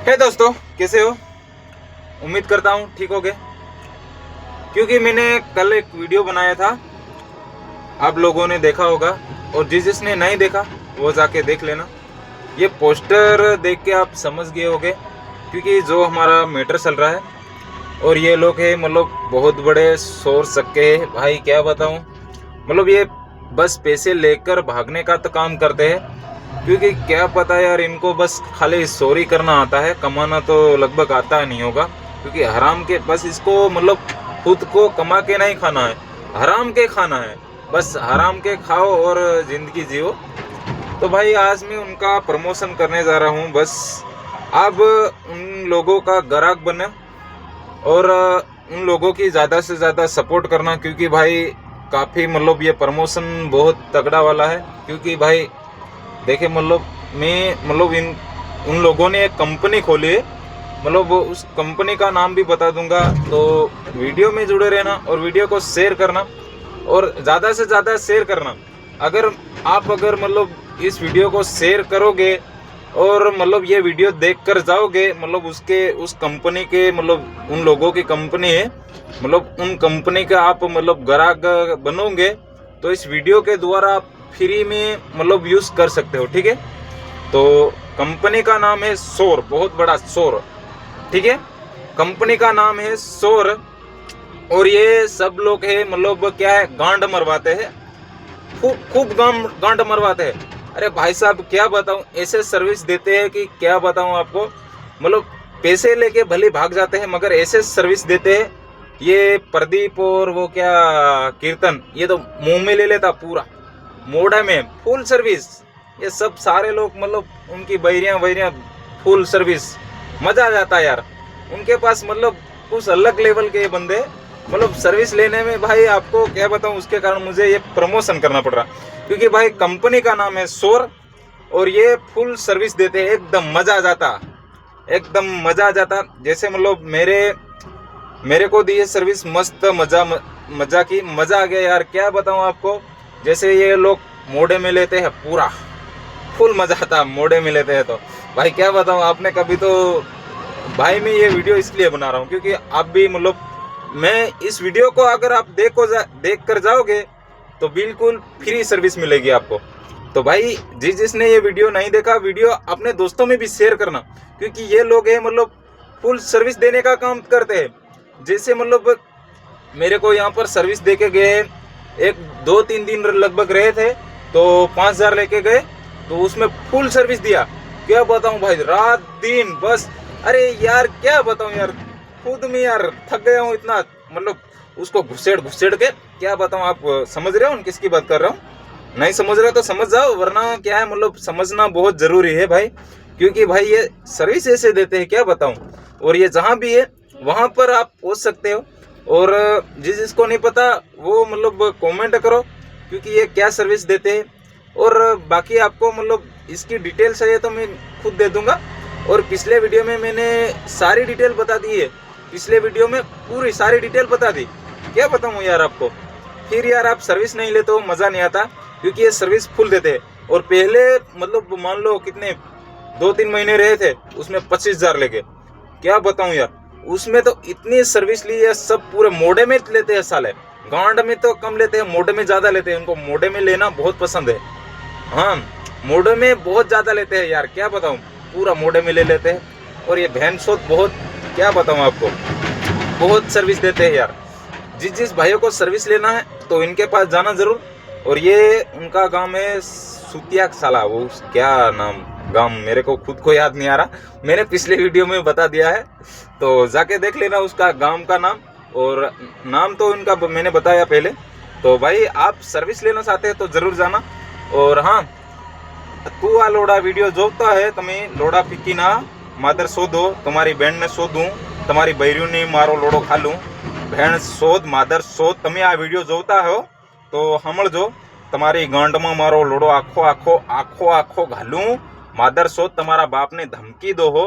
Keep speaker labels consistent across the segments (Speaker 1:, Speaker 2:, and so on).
Speaker 1: है दोस्तों, कैसे हो? उम्मीद करता हूँ ठीक हो गए, क्योंकि मैंने कल एक वीडियो बनाया था, आप लोगों ने देखा होगा, और जिसने नहीं देखा वो जाके देख लेना। ये पोस्टर देख के आप समझ गए होगे, क्योंकि जो हमारा मैटर चल रहा है, और ये लोग है मतलब बहुत बड़े शोर सक्के है भाई, क्या बताऊँ। मतलब ये बस पैसे लेकर भागने का तो काम करते हैं, क्योंकि क्या पता यार, इनको बस खाली चोरी करना आता है, कमाना तो लगभग आता नहीं होगा, क्योंकि हराम के बस इसको मतलब खुद को कमा के नहीं खाना है, हराम के खाना है, बस हराम के खाओ और ज़िंदगी जियो। तो भाई आज मैं उनका प्रमोशन करने जा रहा हूँ, बस आप उन लोगों का ग्राहक बने और उन लोगों की ज़्यादा से ज़्यादा सपोर्ट करना, क्योंकि भाई काफ़ी मतलब ये प्रमोशन बहुत तगड़ा वाला है। क्योंकि भाई देखिए, मतलब मैं मतलब उन लोगों ने एक कंपनी खोली है, मतलब उस कंपनी का नाम भी बता दूंगा, तो वीडियो में जुड़े रहना और वीडियो को शेयर करना और ज़्यादा से ज़्यादा शेयर करना। अगर मतलब इस वीडियो को शेयर करोगे और मतलब ये वीडियो देख कर जाओगे, मतलब उस कंपनी के मतलब उन लोगों की कंपनी है, मतलब उन कंपनी का आप मतलब ग्राहक बनोगे, तो इस वीडियो के द्वारा आप फ्री में मतलब यूज़ कर सकते हो। ठीक है, तो कंपनी का नाम है शोर, बहुत बड़ा शोर। ठीक है, कंपनी का नाम है शोर, और ये सब लोग है मतलब क्या है, गांड मरवाते हैं, खूब गांड मरवाते हैं। अरे भाई साहब क्या बताऊं, ऐसे सर्विस देते हैं कि क्या बताऊं आपको, मतलब पैसे लेके भले भाग जाते हैं, मगर ऐसे सर्विस देते हैं। ये प्रदीप और वो क्या कीर्तन, ये तो मुंह में ले लेता पूरा, मोड़ा में फुल सर्विस। ये सब सारे लोग मतलब उनकी बैरियां फुल सर्विस, मजा आ जाता है यार उनके पास। मतलब कुछ अलग लेवल के बंदे, मतलब सर्विस लेने में भाई आपको क्या बताऊं, उसके कारण मुझे ये प्रमोशन करना पड़ रहा, क्योंकि भाई कंपनी का नाम है शोर और ये फुल सर्विस देते हैं, एकदम मजा आ जाता, एकदम मजा आ जाता। जैसे मतलब मेरे को दी है सर्विस, मस्त मजा की, मजा आ गया यार, क्या बताऊं आपको। जैसे ये लोग मोड़े में लेते हैं पूरा, फुल मजा आता मोड़े में लेते हैं, तो भाई क्या बताऊं आपने कभी तो। भाई मैं ये वीडियो इसलिए बना रहा हूँ क्योंकि आप भी मतलब, मैं इस वीडियो को अगर आप देख कर जाओगे तो बिल्कुल फ्री सर्विस मिलेगी आपको। तो भाई जिसने ये वीडियो नहीं देखा, वीडियो अपने दोस्तों में भी शेयर करना, क्योंकि ये लोग हैं मतलब फुल सर्विस देने का काम करते हैं। जैसे मतलब मेरे को यहाँ पर सर्विस दे के गए, एक 2-3 दिन लगभग रहे थे, तो 5,000 लेके गए, तो उसमें फुल सर्विस दिया। क्या बताऊं भाई, रात दिन बस। अरे यार क्या बताऊं यार, खुद में यार थक गया हूँ इतना, मतलब उसको घुसेड़ के, क्या बताऊं। आप समझ रहे हो किसकी बात कर रहा हूँ? नहीं समझ रहे तो समझ जाओ, वरना क्या है मतलब समझना बहुत जरूरी है भाई, क्योंकि भाई ये सर्विस ऐसे देते हैं, क्या बताऊं। और ये जहाँ भी है वहाँ पर आप पहुँच सकते हो, और जिसको नहीं पता वो मतलब कमेंट करो, क्योंकि ये क्या सर्विस देते हैं। और बाकी आपको मतलब इसकी डिटेल चाहिए तो मैं खुद दे दूंगा, और पिछले वीडियो में मैंने सारी डिटेल बता दी है, पिछले वीडियो में पूरी सारी डिटेल बता दी। क्या बताऊँ यार आपको, फिर यार आप सर्विस नहीं लेते हो, मज़ा नहीं आता, क्योंकि ये सर्विस फुल देते हैं। और पहले मतलब मान लो कितने 2-3 महीने रहे थे, उसमें 25,000 लेके, क्या बताऊं यार, उसमें तो इतनी सर्विस ली है। सब पूरे मोड़े में लेते हैं साले, गांड में तो कम लेते हैं, मोड़े में ज़्यादा लेते हैं, उनको मोड़े में लेना बहुत पसंद है। हाँ, मोड़े में बहुत ज़्यादा लेते हैं यार, क्या बताऊं, पूरा मोड़े में ले लेते हैं। और ये भैंसोद बहुत, क्या बताऊं आपको, बहुत सर्विस देते हैं यार। जिस भाइयों को सर्विस लेना है तो इनके पास जाना जरूर। और ये उनका गांव है सुतिया साला, वो क्या नाम गांव, मेरे को खुद को याद नहीं आ रहा, मैंने पिछले वीडियो में बता दिया है, तो जाके देख लेना उसका गांव का नाम, और नाम तो इनका मैंने बताया पहले। तो भाई आप सर्विस लेना चाहते हैं तो जरूर जाना। और हाँ, तू आ लोड़ा वीडियो जोता है, तुम्हें लोड़ा फिक्की ना मादर शोधो, तुम्हारी बहन ने शोधूं, तुम्हारी बैरियों ने मारो लोड़ो खा लूं, भेण शोध मादर शोध। તમે આ વિડીયો જોતા હો તો સમજો, તમારી ગાંડમાં મારો લોડો આખો ઘાલું, માદર શોધ તમારા બાપને ધમકી દો હો,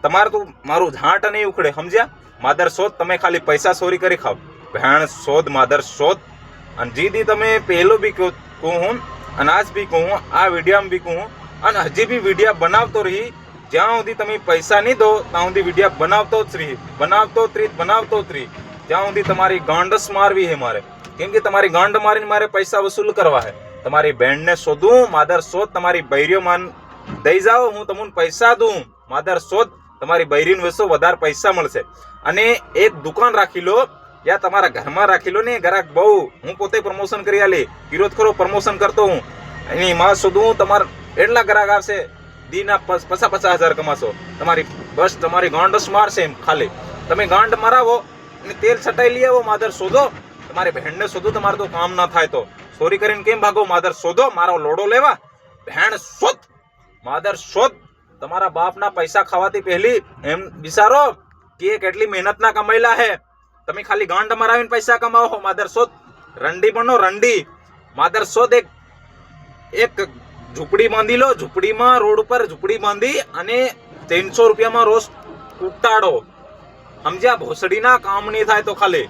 Speaker 1: તમારે તો મારું ઝાંટ નહીં ઉખડે, સમજ્યા? માદર શોધ તમે ખાલી પૈસા ચોરી કરી ખાવ, ભેણ શોધ માદર શોધ। અને જીદી તમે પહેલો બી કહું હું, અને આજ બી કહું, આ વિડીયામાં બી કહું, અને હજી બી વિડીયા બનાવતો રહી, જ્યાં સુધી તમે પૈસા નહીં દો ત્યાં સુધી વિડીયો બનાવતો જ રહી, બનાવતો જ રહી. જ્યાં સુધી તમારી ગાંડસ મારવી હે મારે, કેમ કે તમારી ગાંડ મારીને મારે પૈસા વસૂલ કરવા હે. તમારી બહેનને શોધું, માદર શોધ, તમારી બૈરીઓ માન દઈ જાઓ, હું તમને પૈસા દઉં. માદર શોધ, તમારી બૈરીને વેચો, વધારે પૈસા મળશે. અને એક દુકાન રાખી લો, યા તમારા ઘરમાં રાખી લો ને. ગ્રાહક બહુ, હું પોતે પ્રમોશન કરી આલી, વિરોધ કરો, પ્રમોશન કરતો હું. એની માં શોધું, તમારે એટલા ગ્રાહક આવશે, દીના 50,000 કમાશો. તમારી બસ તમારી ગાંડ મારશે એમ. ખાલી તમે ગાંડ મરાવો અને તેલ છટાઈ લઈ આવો. માદર શોધો, તમારી બહેનને શોધો. તમારે તો કામ ના થાય તો ચોરી કરીને કેમ ભાગો? માદર શોધો, મારો લોડો લેવા. બહેન શોધ, માદર શોધ. તમારા બાપના પૈસા ખાવાથી પહેલી એમ વિચારો કે કેટલી મહેનત ના કમાયેલા હે. તમે ખાલી ગાંડ મરાવીને પૈસા કમાવો. માદર શોધ, રંડી બનો, રંડી. માદર શોધ, એક ઝૂંપડી બાંધી લો. ઝૂંપડીમાં રોડ ઉપર ઝૂંપડી બાંધી અને 300 રૂપિયામાં રોજ ઉટાડો. સમજ્યા? ભોસડીના કામ નહીં થાય તો ખાલી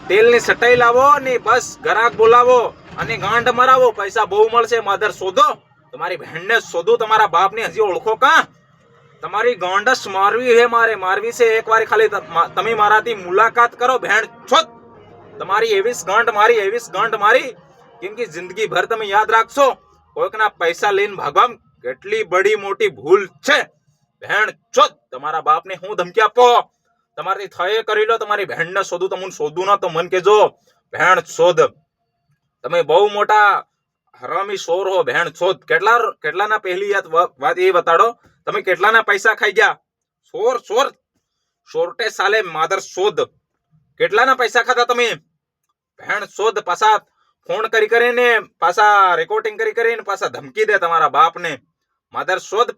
Speaker 1: તેલની સટાઈ લાવો ને બસ ગ્રાહક બોલાવો અને ગાંડ મરાવો. પૈસા બહુ મળશે. માદર શોધો, તમારી બહેનને શોધો, તમારા બાપને હજી ઓળખો કાં? તમારી ગાંડસ મારવી હે મારે, મારવી છે. એક વાર ખાલી તમે મારાથી મુલાકાત કરો. બહેન છોડ, તમારી એવી ગાંડ મારી, કેમ કે જિંદગી ભર તમે યાદ રાખશો. કોઈકના પૈસા લઈને ભાગવા કેટલી બડી મોટી ભૂલ છે. બહેન છોડ, તમારા બાપને હું ધમકી આપો? તમારાથી થયે કરી લો. તમારી બહેનને શોધું, તમને શોધું ના તો મન કેજો. બહેન શોધ, તમે બહુ મોટા હરામી ચોર હો. બહેન શોધ, કેટલાના પહેલી વાત એ બતાડો, તમે કેટલાના પૈસા ખાઈ ગયા? ચોરટે સાલે. માદર શોધ, કેટલાના પૈસા ખાતા તમે? બહેન શોધ. પાછા ફોન કરીને પાછા રેકોર્ડિંગ કરીને પાછા ધમકી દે તમારા બાપને. માદર શોધ,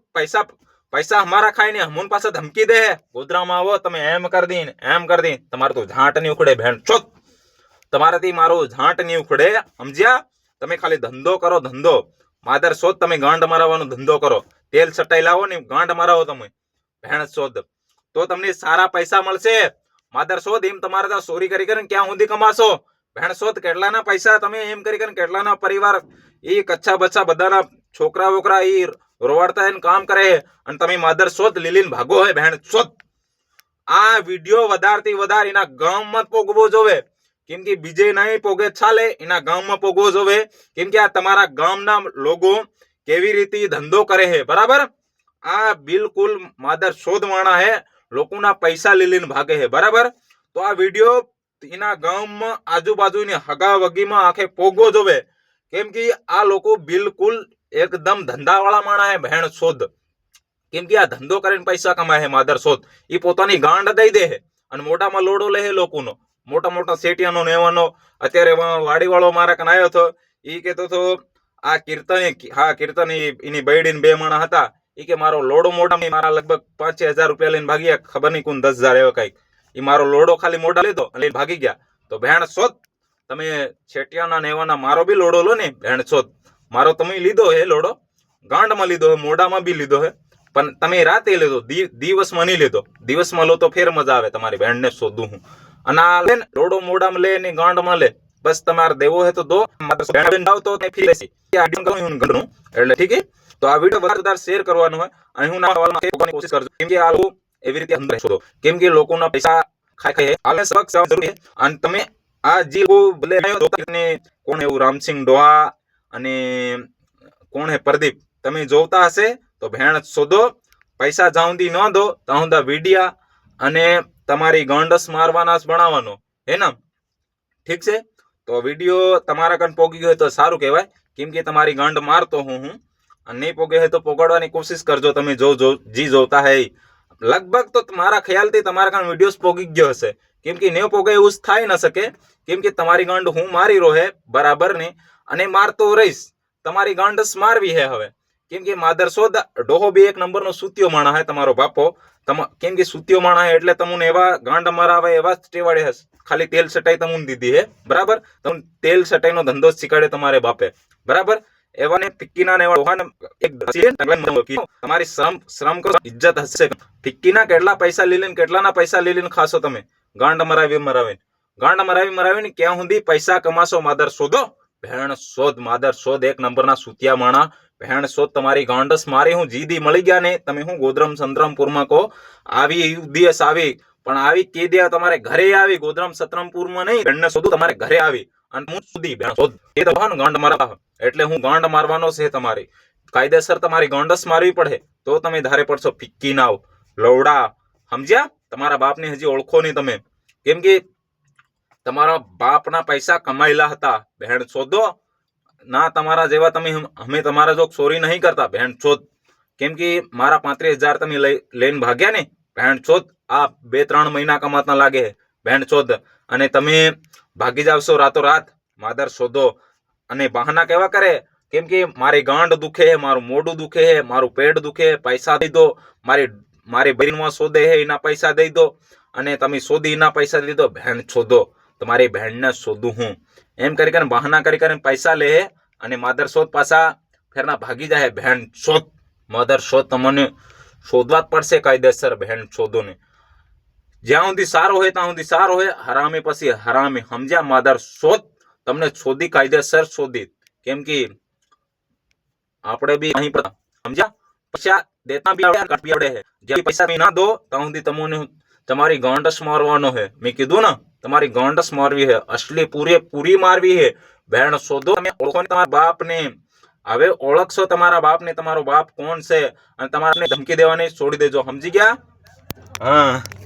Speaker 1: પૈસા હમારા ખાઈને હમુન પાછા ધમકી દે. ગોધરામાં આવો તમે એમ કરી દી. તમારે તો ઝાંટ નહીં ઉખડે. બહેન શોધ, તમારાથી મારું ઝાંટ નહીં ઉખડે. સમજ્યા? તમે ખાલી ધંધો કરો, ધંધો. માદર શોધ, તમે ગાંડ મરાવવાનો ધંધો કરો. તેલ છટાઈ લાવો ને ગાંડ મરાવો તમે. બહેન શોધ, તો તમને સારા પૈસા મળશે. માદર શોધ, એમ તમારે ત્યાં ચોરી કરીને ક્યાં સુધી કમાશો? બહેન શોધ, કેટલાના પૈસા તમે એમ કરીને કેટલાના પરિવાર એ કચ્છા બચ્ચા બધાના છોકરા વોકરા એ રોવાડતા એને કામ કરે અને તમે માદર શોધ લીલીને ભાગો હે. બહેન શોધ, આ વિડીયો વધારથી વધારે એના ગામમાં પોગવો જોવે, કેમ કે બીજે નહીં પોગે ચાલે, એના ગામમાં પોગવો જોવે. કેમ કે આ તમારા ગામના લોકો કેવી રીતે ધંધો કરે છે. બરાબર? આ બિલકુલ માદર શોધ વાળા હે, લોકોના પૈસા લીલીને ભાગે છે. બરાબર? તો આ વિડીયો એના ગામમાં આજુબાજુની હગા વગીમાં આખે પોગવો જોવે, કેમ કે આ લોકો બિલકુલ એકદમ ધંધાવાળા માણા હે. બહેન શોધ, કેમ કે આ ધંધો કરીને પૈસા કમાય છે. માદર શોધ, એ પોતાની ગાંડ દઈ દે છે અને મોટામાં લોડો લે છે લોકોનો. મોટા શેઠિયાનો નેવાનો. અત્યારે વાડીવાળો મારા કન આવ્યો હતો. એ કહેતો હતો આ કીર્તન એની બૈડીને 2 માણા હતા. એ કે મારો લોડો મોટા મારા લગભગ 5,000 રૂપિયા લઈને ભાગ્યા. ખબર નહીં કોણ 10,000 એવો કઈક. એ મારો લોડો ખાલી મોઢા લીધો લઈને ભાગી ગયા. તો બહેન શોધ, તમે શેઠિયાના નેવાના મારો બી લોડો લો ને. બહેન શોધ, મારો તમે લીધો હે લોડો, ગાંડમાં લીધો હે, મોઢામાં બી લીધો હે, પણ તમે રાતે લીધો, દિવસમાં નહીં લીધો. દિવસમાં લો તો ફેર મજા આવે. તમારી બહેનને શોધું હું. અને આ લે લોડો મોઢામાં લે ને ગાંડમાં લે. બસ તમારે દેવો હે તો દો. એટલે ઠીક હે. તો આ વિડીયો વધારે શેર કરવાનો હોય અને હું કોશિશ કરજો, કેમ કે આ લોકો એવી રીતે અંદર શોધો, કેમ કે લોકોના પૈસા ખાઈ હાલને સબક જરૂરી છે. અને તમે આ જે કોણ એવું રામસિંહ ડોહા અને કોણ હે પ્રદીપ, તમે જોતા હશે તો ભેણ શોધો. પૈસા જાઉંદી ન દો તાઉંદા વિડિયા અને તમારી ગાંડસ મારવાના બનાવવાનો હે ને. ઠીક છે? તો વિડીયો તમારા કન પોગી ગયો તો સારું કહેવાય, કેમ કે તમારી ગાંડ મારતો હું અને નહીં પોગે હે તો પોગાડવાની કોશિશ કરજો. તમે જી જોતા હે લગભગ તો મારા ખ્યાલથી તમારા કાન વિડીયોસ પોગી ગયો હશે, કેમ કે ને પોગે એવું થાય ન શકે, કેમ કે તમારી ગાંડ હું મારી રહ્યો હે બરાબર ને, અને મારતો રહીશ. તમારી ગાંડસ મારવી હે હવે, કેમ કે માદર શોધ ડોહો બી 1 નંબરનો સૂત્યો માણા હે તમારો બાપો. કેમ કે સૂત્યો માણા હે એટલે તમને એવા ગાંડ મરાવે એવા જ ટેવાડે હે. ખાલી તેલ સટાઈ તમને દીધી હે. બરાબર? તમને તેલ સટાઈનો ધંધો શીખવાડે તમારે બાપે. બરાબર? એવાને ફિક્કીના ને એવા એક તમારી શ્રમ કરો, ઇજ્જત હશે. ફિક્કીના કેટલા પૈસા લીલીને કેટલાના પૈસા લીલીને ખાશો તમે? ગાંડ મરાવીને ક્યાં સુધી પૈસા કમાશો? માદર શોધો. ભેણ શોધ, માદર શોધ. 1 નંબરના સૂત્યા માણા, ભેણ શોધ તમારી ગાંડસ મારી હું જીદી મળી ગયા ને તમે હું ગોધરામ સંતરામપુરમાં કહો આવી દિવસ આવી પણ આવી કે દે તમારે ઘરે આવી ગોધરામ સતરામપુરમાં નહીં ભેણને શોધું તમારે ઘરે આવી અને હું સુધી ભેણ શોધ એ તો ગાંડ મારવા એટલે હું ગાંડ મારવાનો છે તમારી કાયદેસર તમારી ગાંડસ મારવી પડે તો તમે ધારે પડશો ફિક્કી નાવ લવડા સમજ્યા તમારા બાપને હજી ઓળખો નહીં તમે કેમ કે તમારા બાપના પૈસા કમાયેલા હતા ભેણ શોધો ના તમારા જેવા તમે અમે તમારા જો ચોરી નહીં કરતા ભેણ ચોદ કેમ કે મારા 35,000 તમે લઈને ભાગ્યા ને ભેણ ચોદ આ 2-3 મહિના કમાતા લાગે ભેણ ચોદ અને તમે ભાગી જાવશો રાતો રાત માદર શોધો અને બહાના કેવા કરે કેમ કે મારી ગાંડ દુખે હે મારું મોઢું દુખે હે મારું પેટ દુખે પૈસા દઈ દો મારી બહેનમાં શોધે હે એના પૈસા દઈ દો અને તમે શોધી એના પૈસા દઈ દો ભેણ શોધો તમારી ભેણને શોધું હું એમ કરીને બહાના કરીને પૈસા લે અને માદર શોધ પાછા ફેરના ભાગી જાય ભેણ શોધ માદર શોધ તમને શોધવા જ પડશે કાયદેસર ભેણ શોધો ને જ્યાં સુધી સારો હોય ત્યાં સુધી સારો હોય હરામી પછી હરામી સમજ્યા માદર શોધ તમને શોધી કાયદેસર શોધી કેમ કે આપણે બી અહીં પર સમજ્યા પૈસા દેતા બી આવડે હે જે પૈસા ના દો ત્યાં સુધી તમને તમારી ગાંડસ મારવાનો હે મેં કીધું ને તમારી ગાંડસ મારવી હે અસલી પૂરી મારવી હે ભેણ શોધો તમે ઓળખો તમારા બાપને હવે ઓળખશો તમારા બાપને તમારો બાપ કોણ છે અને તમારે ધમકી દેવાની છોડી દેજો સમજી ગયા હા